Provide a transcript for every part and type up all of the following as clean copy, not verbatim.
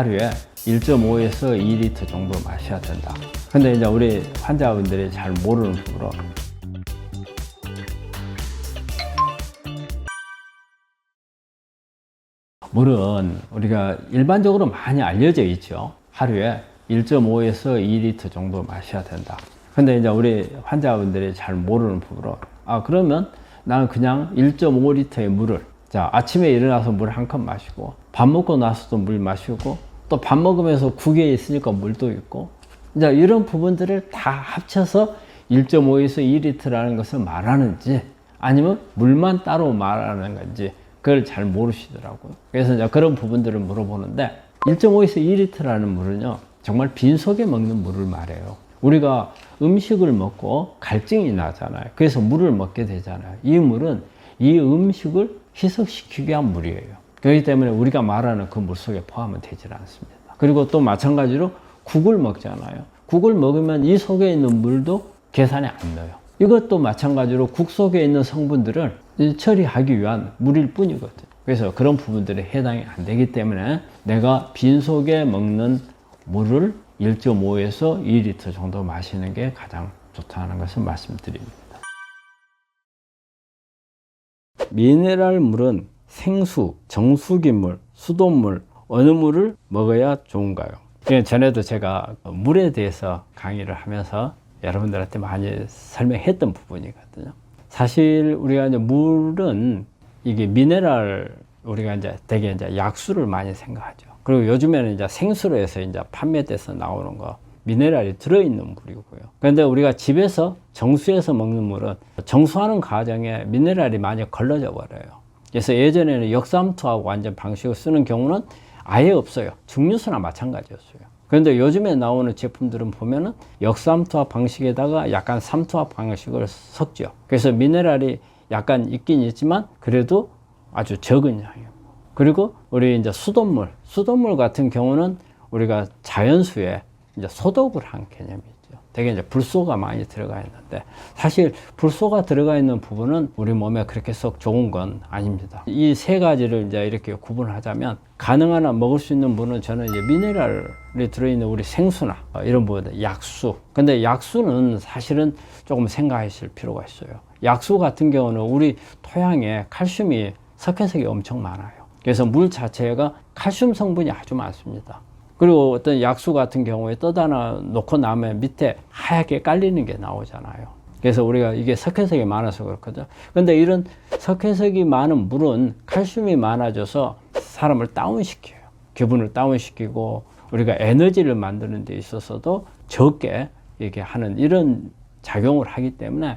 하루에 1.5에서 2리터 정도 마셔야 된다. 근데 이제 우리 환자분들이 잘 모르는 부분으로 물은 우리가 일반적으로 많이 알려져 있죠. 하루에 1.5에서 2리터 정도 마셔야 된다. 근데 이제 우리 환자분들이 잘 모르는 부분으로 그러면 나는 그냥 1.5리터의 물을 아침에 일어나서 물 한 컵 마시고 밥 먹고 나서도 물 마시고 또 밥 먹으면서 국에 있으니까 물도 있고 이제 이런 부분들을 다 합쳐서 1.5에서 2리터라는 것을 말하는지 아니면 물만 따로 말하는 건지 그걸 잘 모르시더라고요. 그래서 이제 그런 부분들을 물어보는데 1.5에서 2리터라는 물은요 정말 빈속에 먹는 물을 말해요. 우리가 음식을 먹고 갈증이 나잖아요. 그래서 물을 먹게 되잖아요. 이 물은 이 음식을 희석시키기 위한 물이에요. 그렇기 때문에 우리가 말하는 그 물 속에 포함은 되질 않습니다. 그리고 또 마찬가지로 국을 먹잖아요. 국을 먹으면 이 속에 있는 물도 계산에 안 넣어요. 이것도 마찬가지로 국 속에 있는 성분들을 처리하기 위한 물일 뿐이거든요. 그래서 그런 부분들이 해당이 안 되기 때문에 내가 빈속에 먹는 물을 1.5에서 2리터 정도 마시는 게 가장 좋다는 것을 말씀드립니다. 미네랄 물은 생수, 정수기물, 수돗물 어느 물을 먹어야 좋은가요? 전에도 제가 물에 대해서 강의를 하면서 여러분들한테 많이 설명했던 부분이거든요. 사실 우리가 이제 물은 이게 미네랄 우리가 이제 되게 이제 약수를 많이 생각하죠. 그리고 요즘에는 이제 생수로 해서 이제 판매돼서 나오는 거 미네랄이 들어있는 물이고요. 그런데 우리가 집에서 정수해서 먹는 물은 정수하는 과정에 미네랄이 많이 걸러져 버려요. 그래서 예전에는 역삼투하고 완전 방식을 쓰는 경우는 아예 없어요. 증류수나 마찬가지였어요. 그런데 요즘에 나오는 제품들은 보면은 역삼투압 방식에다가 약간 삼투압 방식을 섞죠. 그래서 미네랄이 약간 있긴 있지만 그래도 아주 적은 양이에요. 그리고 우리 이제 수돗물 같은 경우는 우리가 자연수에 이제 소독을 한 개념이 있죠. 되게 이제 불소가 많이 들어가 있는데 사실 불소가 들어가 있는 부분은 우리 몸에 그렇게 썩 좋은 건 아닙니다. 이 세 가지를 이제 이렇게 구분하자면 가능한 한 먹을 수 있는 물은 저는 이제 미네랄이 들어있는 우리 생수나 이런 부분들, 약수. 근데 약수는 사실은 조금 생각하실 필요가 있어요. 약수 같은 경우는 우리 토양에 칼슘이 석회색이 엄청 많아요. 그래서 물 자체가 칼슘 성분이 아주 많습니다. 그리고 어떤 약수 같은 경우에 떠다 놓고 나면 밑에 하얗게 깔리는 게 나오잖아요. 그래서 우리가 이게 석회색이 많아서 그렇거든요. 근데 이런 석회색이 많은 물은 칼슘이 많아져서 사람을 다운시켜요. 기분을 다운시키고 우리가 에너지를 만드는 데 있어서도 적게 이렇게 하는 이런 작용을 하기 때문에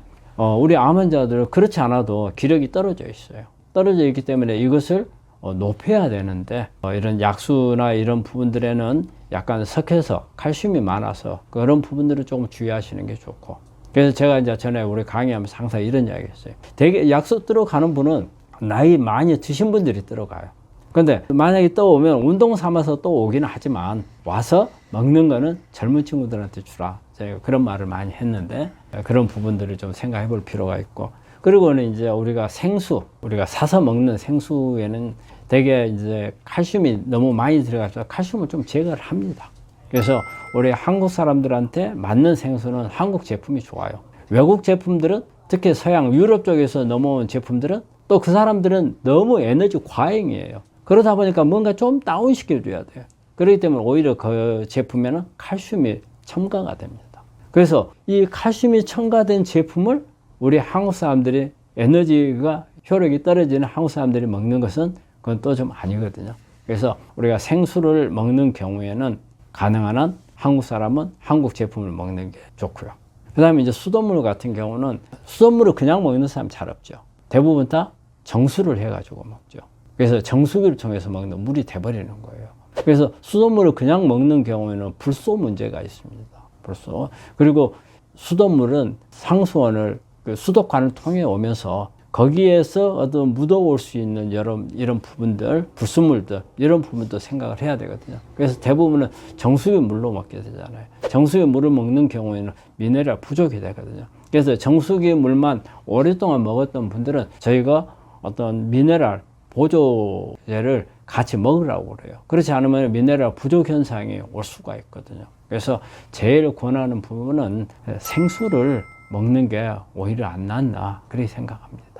우리 암 환자들은 그렇지 않아도 기력이 떨어져 있어요. 떨어져 있기 때문에 이것을 높여야 되는데 이런 약수나 이런 부분들에는 약간 석회석, 칼슘이 많아서 그런 부분들을 조금 주의하시는 게 좋고 그래서 제가 이제 전에 우리 강의하면서 항상 이런 이야기 했어요. 되게 약수 들어가는 분은 나이 많이 드신 분들이 들어가요. 근데 만약에 또 오면 운동 삼아서 또 오기는 하지만 와서 먹는 거는 젊은 친구들한테 주라. 제가 그런 말을 많이 했는데 그런 부분들을 좀 생각해 볼 필요가 있고 그리고는 이제 우리가 생수, 우리가 사서 먹는 생수에는 되게 이제 칼슘이 너무 많이 들어가서 칼슘을 좀 제거를 합니다. 그래서 우리 한국 사람들한테 맞는 생수는 한국 제품이 좋아요. 외국 제품들은 특히 서양 유럽 쪽에서 넘어온 제품들은 또 그 사람들은 너무 에너지 과잉이에요. 그러다 보니까 뭔가 좀 다운시켜 줘야 돼요. 그렇기 때문에 오히려 그 제품에는 칼슘이 첨가가 됩니다. 그래서 이 칼슘이 첨가된 제품을 우리 한국 사람들이 에너지가 효력이 떨어지는 한국 사람들이 먹는 것은 그건 또 좀 아니거든요. 그래서 우리가 생수를 먹는 경우에는 가능한 한 한국 사람은 한국 제품을 먹는 게 좋고요. 그 다음에 이제 수돗물 같은 경우는 수돗물을 그냥 먹는 사람 잘 없죠. 대부분 다 정수를 해가지고 먹죠. 그래서 정수기를 통해서 먹는 물이 돼버리는 거예요. 그래서 수돗물을 그냥 먹는 경우에는 불소 문제가 있습니다. 불소. 그리고 수돗물은 상수원을 수도관을 통해 오면서 거기에서 어떤 묻어올 수 있는 이런 부분들, 불순물들, 이런 부분도 생각을 해야 되거든요. 그래서 대부분은 정수기 물로 먹게 되잖아요. 정수기 물을 먹는 경우에는 미네랄 부족이 되거든요. 그래서 정수기 물만 오랫동안 먹었던 분들은 저희가 어떤 미네랄 보조제를 같이 먹으라고 그래요. 그렇지 않으면 미네랄 부족 현상이 올 수가 있거든요. 그래서 제일 권하는 부분은 생수를 먹는 게 오히려 안 낫나 그렇게 생각합니다.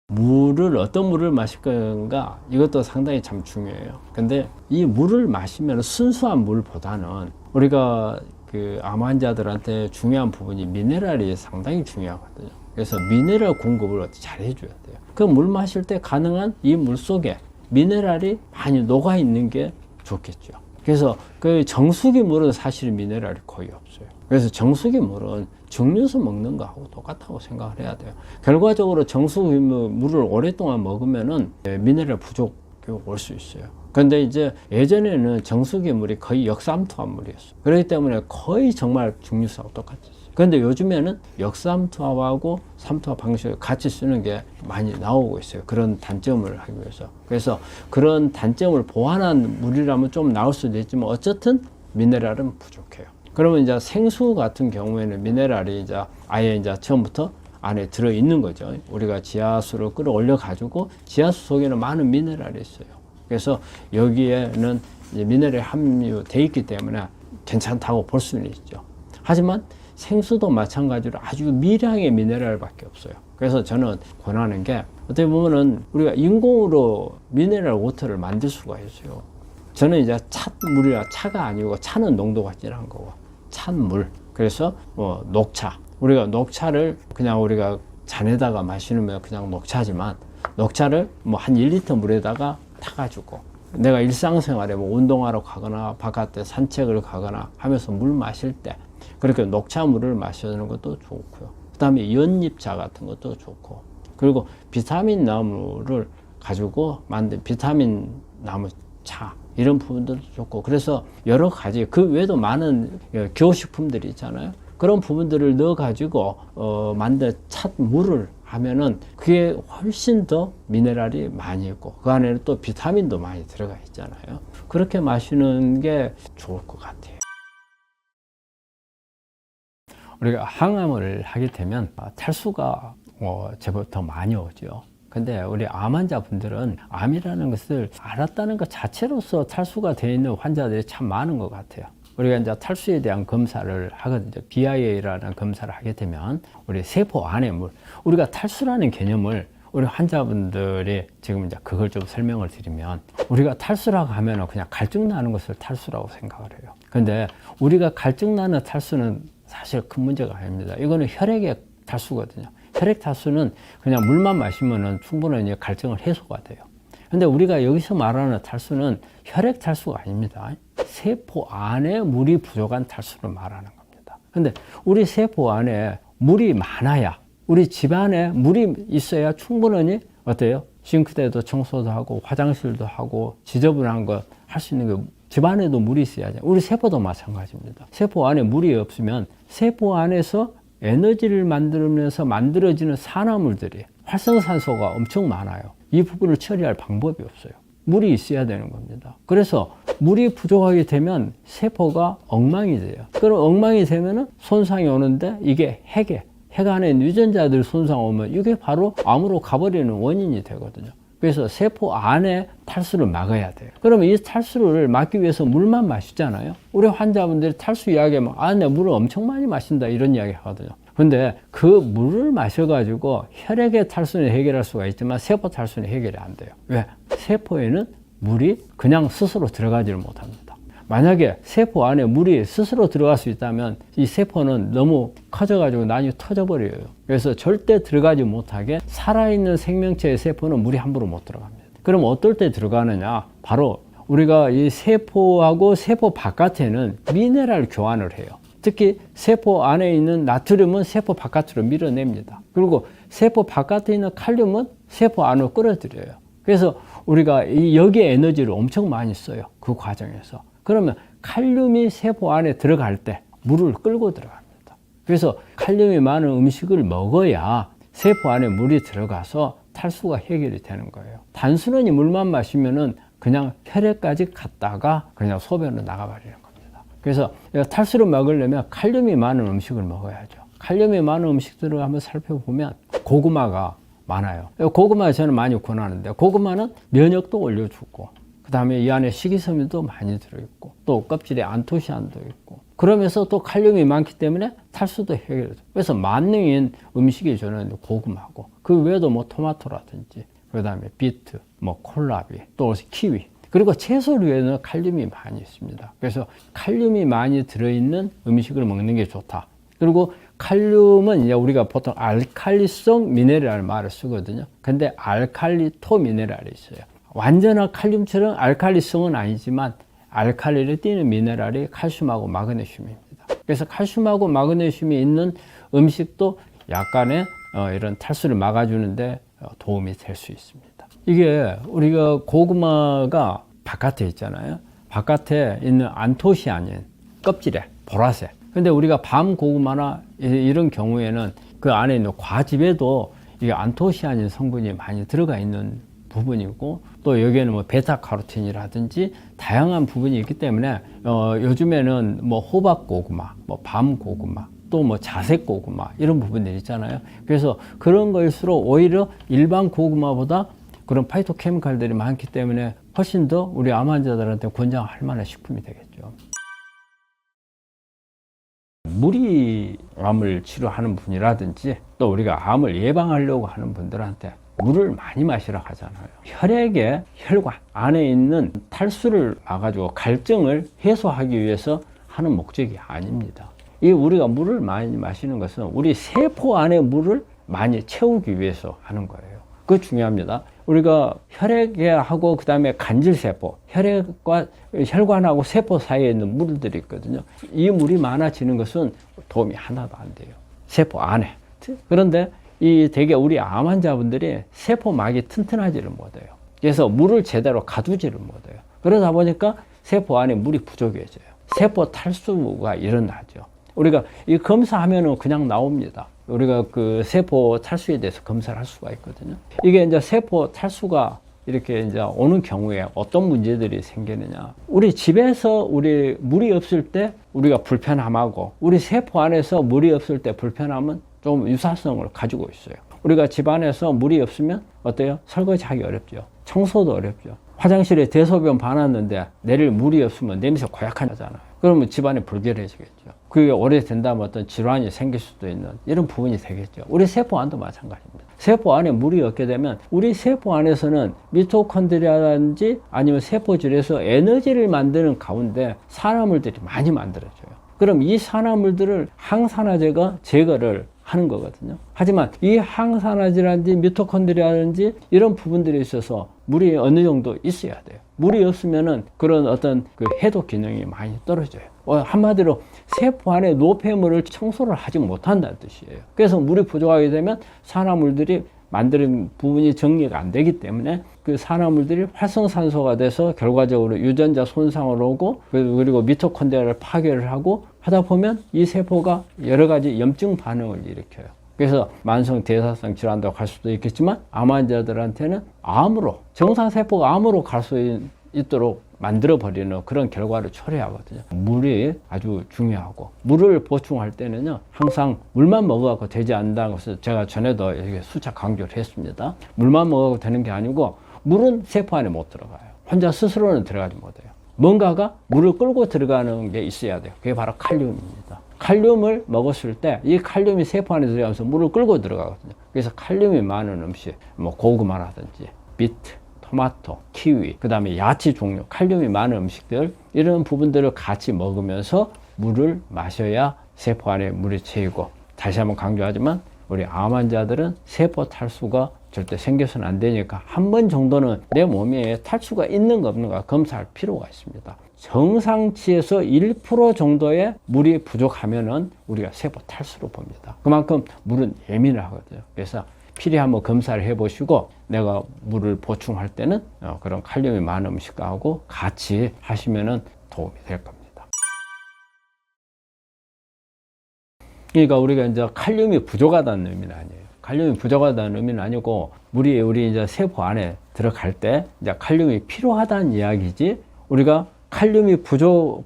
물을 어떤 물을 마실 건가 이것도 상당히 참 중요해요. 근데 이 물을 마시면 순수한 물보다는 우리가 그 암 환자들한테 중요한 부분이 미네랄이 상당히 중요하거든요. 그래서 미네랄 공급을 잘 해줘야 돼요. 그 물 마실 때 가능한 이 물 속에 미네랄이 많이 녹아 있는 게 좋겠죠. 그래서 그 정수기 물은 사실 미네랄이 거의 없어요. 그래서 정수기 물은 증류수 먹는 거하고 똑같다고 생각을 해야 돼요. 결과적으로 정수기 물을 오랫동안 먹으면은 미네랄 부족이 올 수 있어요. 근데 이제 예전에는 정수기 물이 거의 역삼투압 물이었어요. 그렇기 때문에 거의 정말 증류수하고 똑같았어요. 근데 요즘에는 역삼투압하고 삼투압 방식을 같이 쓰는 게 많이 나오고 있어요. 그런 단점을 하기 위해서. 그래서 그런 단점을 보완한 물이라면 좀 나올 수도 있지만 어쨌든 미네랄은 부족해요. 그러면 이제 생수 같은 경우에는 미네랄이 이제 아예 이제 처음부터 안에 들어 있는 거죠. 우리가 지하수를 끌어올려 가지고 지하수 속에는 많은 미네랄이 있어요. 그래서 여기에는 미네랄이 함유되어 있기 때문에 괜찮다고 볼 수는 있죠. 하지만 생수도 마찬가지로 아주 미량의 미네랄밖에 없어요. 그래서 저는 권하는 게 어떻게 보면은 우리가 인공으로 미네랄 워터를 만들 수가 있어요. 저는 이제 찬물이라 차가 아니고 차는 농도가 진한 거고 찬물. 그래서 뭐 녹차. 우리가 녹차를 그냥 우리가 잔에다가 마시면 그냥 녹차지만 녹차를 뭐 한 1리터 물에다가 타가지고 내가 일상생활에 뭐 운동하러 가거나 바깥에 산책을 가거나 하면서 물 마실 때 그렇게 녹차물을 마시는 것도 좋고요. 그 다음에 연잎차 같은 것도 좋고 그리고 비타민 나무를 가지고 만든 비타민 나무 차 이런 부분들도 좋고 그래서 여러 가지 그 외에도 많은 교식품들이 있잖아요. 그런 부분들을 넣어 가지고 만든 찻물을 하면은 그게 훨씬 더 미네랄이 많이 있고 그 안에는 또 비타민도 많이 들어가 있잖아요. 그렇게 마시는 게 좋을 것 같아요. 우리가 항암을 하게 되면 탈수가 제법 더 많이 오죠. 근데 우리 암 환자분들은 암이라는 것을 알았다는 것 자체로서 탈수가 되어 있는 환자들이 참 많은 것 같아요. 우리가 이제 탈수에 대한 검사를 하거든요. BIA라는 검사를 하게 되면 우리 세포 안의 물, 우리가 탈수라는 개념을 우리 환자분들이 지금 이제 그걸 좀 설명을 드리면 우리가 탈수라고 하면 그냥 갈증 나는 것을 탈수라고 생각을 해요. 근데 우리가 갈증 나는 탈수는 사실 큰 문제가 아닙니다. 이거는 혈액의 탈수거든요. 혈액 탈수는 그냥 물만 마시면은 충분히 갈증을 해소가 돼요. 근데 우리가 여기서 말하는 탈수는 혈액 탈수가 아닙니다. 세포 안에 물이 부족한 탈수를 말하는 겁니다. 근데 우리 세포 안에 물이 많아야 우리 집안에 물이 있어야 충분히 어때요? 싱크대도 청소도 하고 화장실도 하고 지저분한 거 할 수 있는 게 집안에도 물이 있어야죠. 우리 세포도 마찬가지입니다. 세포 안에 물이 없으면 세포 안에서 에너지를 만들면서 만들어지는 산화물들이 활성산소가 엄청 많아요. 이 부분을 처리할 방법이 없어요. 물이 있어야 되는 겁니다. 그래서 물이 부족하게 되면 세포가 엉망이 돼요. 그럼 엉망이 되면은 손상이 오는데 이게 핵 안에 유전자들 손상 오면 이게 바로 암으로 가버리는 원인이 되거든요. 그래서 세포 안에 탈수를 막아야 돼요. 그러면 이 탈수를 막기 위해서 물만 마시잖아요. 우리 환자분들이 탈수 이야기하면 내가 물을 엄청 많이 마신다 이런 이야기 하거든요. 근데 그 물을 마셔가지고 혈액의 탈수는 해결할 수가 있지만 세포 탈수는 해결이 안 돼요. 왜? 세포에는 물이 그냥 스스로 들어가지를 못합니다. 만약에 세포 안에 물이 스스로 들어갈 수 있다면 이 세포는 너무 커져가지고 나중에 터져버려요. 그래서 절대 들어가지 못하게 살아있는 생명체의 세포는 물이 함부로 못 들어갑니다. 그럼 어떨 때 들어가느냐? 바로 우리가 이 세포하고 세포 바깥에는 미네랄 교환을 해요. 특히 세포 안에 있는 나트륨은 세포 바깥으로 밀어냅니다. 그리고 세포 바깥에 있는 칼륨은 세포 안으로 끌어들여요. 그래서 우리가 여기에 에너지를 엄청 많이 써요. 그 과정에서. 그러면 칼륨이 세포 안에 들어갈 때 물을 끌고 들어갑니다. 그래서 칼륨이 많은 음식을 먹어야 세포 안에 물이 들어가서 탈수가 해결이 되는 거예요. 단순히 물만 마시면은 그냥 혈액까지 갔다가 그냥 소변으로 나가버리는 겁니다. 그래서 탈수를 막으려면 칼륨이 많은 음식을 먹어야죠. 칼륨이 많은 음식들을 한번 살펴보면 고구마가 많아요. 고구마 저는 많이 권하는데, 고구마는 면역도 올려주고, 그 다음에 이 안에 식이섬유도 많이 들어있고, 또 껍질에 안토시안도 있고, 그러면서 또 칼륨이 많기 때문에 탈수도 해결해요. 그래서 만능인 음식이 저는 고구마고, 그 외에도 뭐 토마토라든지, 그 다음에 비트, 뭐 콜라비, 또 키위, 그리고 채소류에는 칼륨이 많이 있습니다. 그래서 칼륨이 많이 들어있는 음식을 먹는 게 좋다. 그리고 칼륨은 이제 우리가 보통 알칼리성 미네랄 말을 쓰거든요. 근데 알칼리토 미네랄이 있어요. 완전한 칼륨처럼 알칼리성은 아니지만 알칼리를 띠는 미네랄이 칼슘하고 마그네슘입니다. 그래서 칼슘하고 마그네슘이 있는 음식도 약간의 이런 탈수를 막아주는데 도움이 될 수 있습니다. 이게 우리가 고구마가 바깥에 있잖아요. 바깥에 있는 안토시아닌 껍질에 보라색. 근데 우리가 밤 고구마나 이런 경우에는 그 안에 있는 과즙에도 이게 안토시아닌 성분이 많이 들어가 있는 부분이고, 또 여기에는 뭐 베타카로틴이라든지 다양한 부분이 있기 때문에 요즘에는 뭐 호박 고구마, 뭐 밤 고구마, 또 뭐 자색 고구마 이런 부분들이 있잖아요. 그래서 그런 거일수록 오히려 일반 고구마보다 그런 파이토케미칼들이 많기 때문에 훨씬 더 우리 암 환자들한테 권장할 만한 식품이 되겠죠. 무리암을 치료하는 분이라든지 또 우리가 암을 예방하려고 하는 분들한테 물을 많이 마시라 하잖아요. 혈액의 혈관 안에 있는 탈수를 막아주고 갈증을 해소하기 위해서 하는 목적이 아닙니다. 이 우리가 물을 많이 마시는 것은 우리 세포 안에 물을 많이 채우기 위해서 하는 거예요. 그거 중요합니다. 우리가 혈액하고 그 다음에 간질세포, 혈액과 혈관하고 세포 사이에 있는 물들이 있거든요. 이 물이 많아지는 것은 도움이 하나도 안 돼요. 세포 안에. 그런데 이 되게 우리 암 환자분들이 세포막이 튼튼하지를 못해요. 그래서 물을 제대로 가두지를 못해요. 그러다 보니까 세포 안에 물이 부족해져요. 세포 탈수가 일어나죠. 우리가 이 검사하면은 그냥 나옵니다. 우리가 그 세포 탈수에 대해서 검사를 할 수가 있거든요. 이게 이제 세포 탈수가 이렇게 이제 오는 경우에 어떤 문제들이 생기느냐. 우리 집에서 우리 물이 없을 때 우리가 불편함하고 우리 세포 안에서 물이 없을 때 불편함은 좀 유사성을 가지고 있어요. 우리가 집 안에서 물이 없으면 어때요? 설거지하기 어렵죠. 청소도 어렵죠. 화장실에 대소변 봐놨는데 내릴 물이 없으면 냄새 고약하잖아요. 그러면 집안이 불결해지겠죠. 그게 오래된다면 어떤 질환이 생길 수도 있는 이런 부분이 되겠죠. 우리 세포 안도 마찬가지입니다. 세포 안에 물이 없게 되면 우리 세포 안에서는 미토콘드리아라든지 아니면 세포질에서 에너지를 만드는 가운데 산화물들이 많이 만들어져요. 그럼 이 산화물들을 항산화제가 제거를 하는 거거든요. 하지만 이 항산화제라든지 미토콘드리아라든지 이런 부분들에 있어서 물이 어느 정도 있어야 돼요. 물이 없으면은 그런 어떤 그 해독 기능이 많이 떨어져요. 한마디로 세포 안에 노폐물을 청소를 하지 못한다는 뜻이에요. 그래서 물이 부족하게 되면 산화물들이 만드는 부분이 정리가 안 되기 때문에 그 산화물들이 활성산소가 돼서 결과적으로 유전자 손상을 오고 그리고 미토콘드리아를 파괴를 하고 하다 보면 이 세포가 여러 가지 염증 반응을 일으켜요. 그래서 만성 대사성 질환도 갈 수도 있겠지만 암 환자들한테는 암으로 정상세포가 암으로 갈 수 있도록 만들어버리는 그런 결과를 초래하거든요. 물이 아주 중요하고 물을 보충할 때는요 항상 물만 먹어갖고 되지 않는다는 것을 제가 전에도 이렇게 수차 강조를 했습니다. 물만 먹어도 되는 게 아니고 물은 세포 안에 못 들어가요. 혼자 스스로는 들어가지 못해요. 뭔가가 물을 끌고 들어가는 게 있어야 돼요. 그게 바로 칼륨입니다. 칼륨을 먹었을 때 이 칼륨이 세포 안에 들어가면서 물을 끌고 들어가거든요. 그래서 칼륨이 많은 음식, 뭐 고구마라든지 비트, 토마토, 키위, 그 다음에 야채 종류, 칼륨이 많은 음식들 이런 부분들을 같이 먹으면서 물을 마셔야 세포 안에 물이 채이고, 다시 한번 강조하지만 우리 암 환자들은 세포 탈수가 절대 생겨서는 안 되니까 한 번 정도는 내 몸에 탈수가 있는가 없는가 검사할 필요가 있습니다. 정상치에서 1% 정도의 물이 부족하면은 우리가 세포 탈수로 봅니다. 그만큼 물은 예민하거든요. 그래서 필히 한번 검사를 해보시고 내가 물을 보충할 때는 그런 칼륨이 많은 음식하고 같이 하시면은 도움이 될 겁니다. 그러니까 우리가 이제 칼륨이 부족하다는 의미는 아니에요. 칼륨이 부족하다는 의미는 아니고 우리 이제 세포 안에 들어갈 때 이제 칼륨이 필요하다는 이야기지, 우리가 칼륨이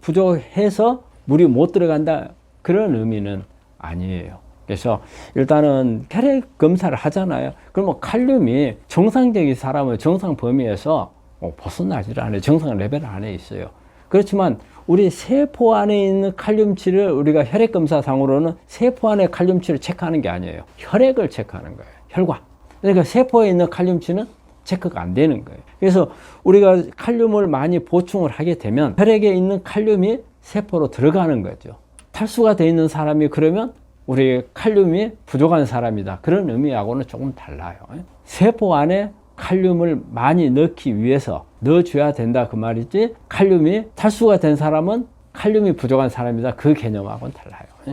부족해서 물이 못 들어간다 그런 의미는 아니에요. 그래서 일단은 혈액 검사를 하잖아요. 그러면 칼륨이 정상적인 사람은 정상 범위에서 벗어나질 않아요. 정상 레벨 안에 있어요. 그렇지만 우리 세포 안에 있는 칼륨치를 우리가 혈액 검사상으로는 세포 안에 칼륨치를 체크하는 게 아니에요. 혈액을 체크하는 거예요. 혈관. 그러니까 세포에 있는 칼륨치는 체크가 안 되는 거예요. 그래서 우리가 칼륨을 많이 보충을 하게 되면 혈액에 있는 칼륨이 세포로 들어가는 거죠. 탈수가 돼 있는 사람이 그러면 우리 칼륨이 부족한 사람이다. 그런 의미하고는 조금 달라요. 세포 안에 칼륨을 많이 넣기 위해서 넣어줘야 된다 그 말이지, 칼륨이 탈수가 된 사람은 칼륨이 부족한 사람이다 그 개념하고는 달라요.